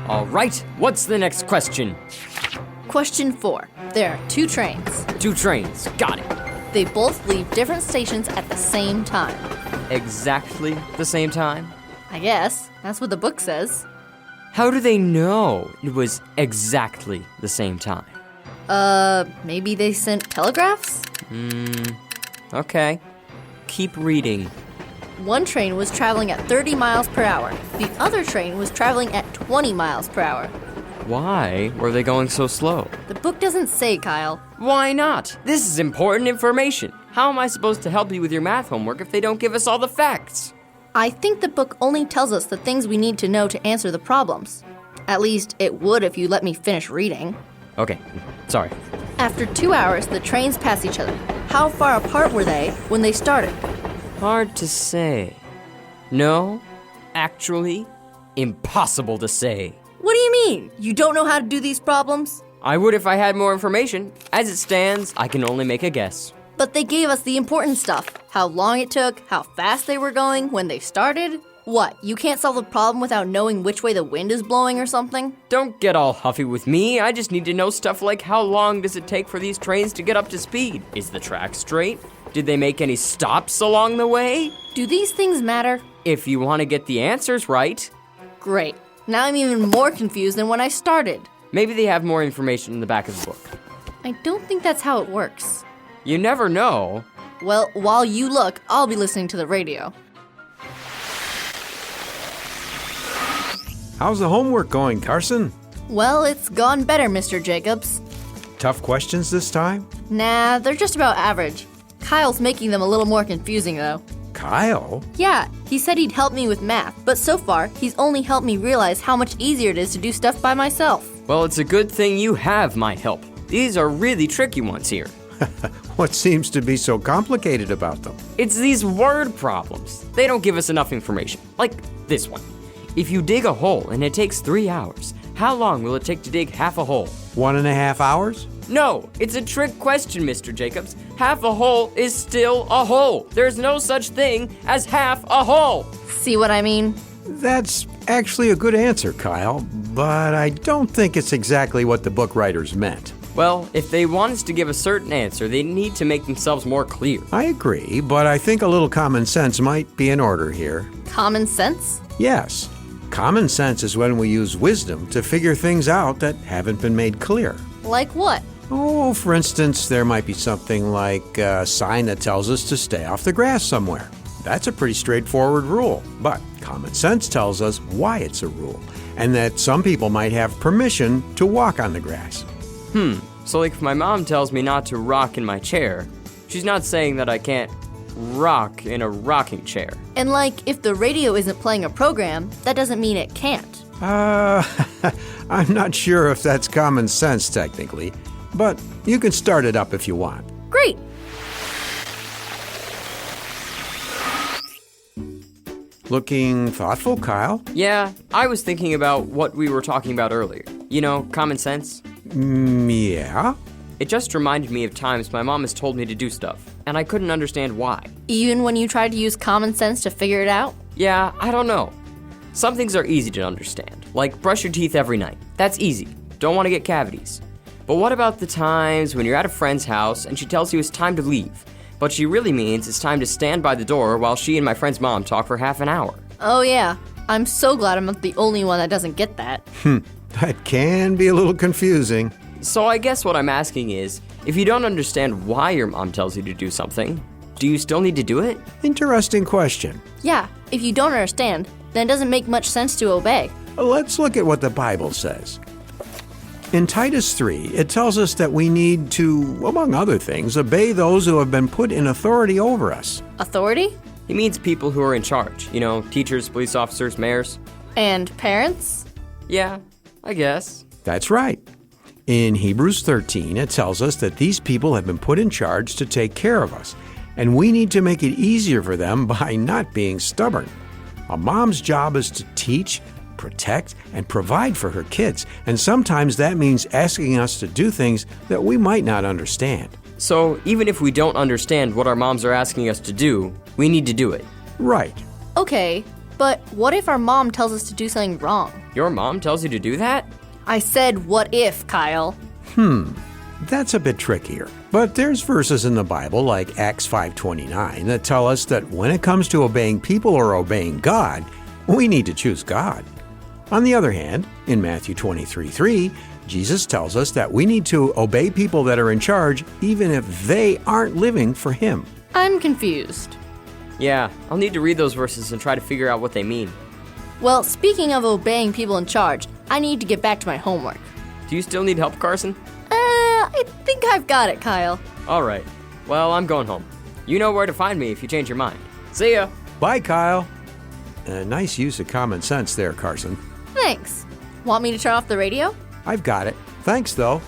All right, what's the next question? Question 4. There are 2 trains. 2 trains, got it. They both leave different stations at the same time. Exactly the same time? I guess. That's what the book says. How do they know it was exactly the same time? Maybe they sent telegraphs? Okay. Keep reading. One train was traveling at 30 miles per hour. The other train was traveling at 20 miles per hour. Why were they going so slow? The book doesn't say, Kyle. Why not? This is important information. How am I supposed to help you with your math homework if they don't give us all the facts? I think the book only tells us the things we need to know to answer the problems. At least it would if you let me finish reading. Okay, sorry. After 2 hours, the trains passed each other. How far apart were they when they started? Hard to say. No, actually, impossible to say. What do you mean? You don't know how to do these problems? I would if I had more information. As it stands, I can only make a guess. But they gave us the important stuff. How long it took, how fast they were going, when they started. What, you can't solve the problem without knowing which way the wind is blowing or something? Don't get all huffy with me. I just need to know stuff like how long does it take for these trains to get up to speed? Is the track straight? Did they make any stops along the way? Do these things matter? If you want to get the answers right. Great. Now I'm even more confused than when I started. Maybe they have more information in the back of the book. I don't think that's how it works. You never know. Well, while you look, I'll be listening to the radio. How's the homework going, Carson? Well, it's gone better, Mr. Jacobs. Tough questions this time? Nah, they're just about average. Kyle's making them a little more confusing, though. Kyle? Yeah, he said he'd help me with math, but so far, he's only helped me realize how much easier it is to do stuff by myself. Well, it's a good thing you have my help. These are really tricky ones here. What seems to be so complicated about them? It's these word problems. They don't give us enough information. Like this one. If you dig a hole and it takes 3 hours, how long will it take to dig half a hole? 1.5 hours? No, it's a trick question, Mr. Jacobs. Half a hole is still a hole. There's no such thing as half a hole. See what I mean? That's actually a good answer, Kyle, but I don't think it's exactly what the book writers meant. Well, if they want us to give a certain answer, they need to make themselves more clear. I agree, but I think a little common sense might be in order here. Common sense? Yes. Common sense is when we use wisdom to figure things out that haven't been made clear. Like what? Oh, for instance, there might be something like a sign that tells us to stay off the grass somewhere. That's a pretty straightforward rule, but common sense tells us why it's a rule, and that some people might have permission to walk on the grass. So like if my mom tells me not to rock in my chair, she's not saying that I can't rock in a rocking chair. And like, if the radio isn't playing a program, that doesn't mean it can't. I'm not sure if that's common sense technically, but you can start it up if you want. Great! Looking thoughtful, Kyle? Yeah, I was thinking about what we were talking about earlier. You know, common sense. Yeah? It just reminded me of times my mom has told me to do stuff, and I couldn't understand why. Even when you try to use common sense to figure it out? Yeah, I don't know. Some things are easy to understand, like brush your teeth every night. That's easy. Don't want to get cavities. But what about the times when you're at a friend's house and she tells you it's time to leave, but she really means it's time to stand by the door while she and my friend's mom talk for half an hour? Oh yeah, I'm so glad I'm not the only one that doesn't get that. That can be a little confusing. So I guess what I'm asking is, if you don't understand why your mom tells you to do something, do you still need to do it? Interesting question. Yeah, if you don't understand, then it doesn't make much sense to obey. Let's look at what the Bible says. In Titus 3, it tells us that we need to, among other things, obey those who have been put in authority over us. Authority? He means people who are in charge. You know, teachers, police officers, mayors. And parents? Yeah, I guess. That's right. In Hebrews 13, it tells us that these people have been put in charge to take care of us, and we need to make it easier for them by not being stubborn. A mom's job is to teach, protect, and provide for her kids, and sometimes that means asking us to do things that we might not understand. So even if we don't understand what our moms are asking us to do, we need to do it. Right. Okay, But what if our mom tells us to do something wrong? Your mom tells you to do that? I said, what if, Kyle? That's a bit trickier. But there's verses in the Bible like Acts 5:29 that tell us that when it comes to obeying people or obeying God, we need to choose God. On the other hand, in Matthew 23:3, Jesus tells us that we need to obey people that are in charge even if they aren't living for Him. I'm confused. Yeah, I'll need to read those verses and try to figure out what they mean. Well, speaking of obeying people in charge, I need to get back to my homework. Do you still need help, Carson? I think I've got it, Kyle. All right. Well, I'm going home. You know where to find me if you change your mind. See ya. Bye, Kyle. Nice use of common sense there, Carson. Thanks. Want me to turn off the radio? I've got it. Thanks, though.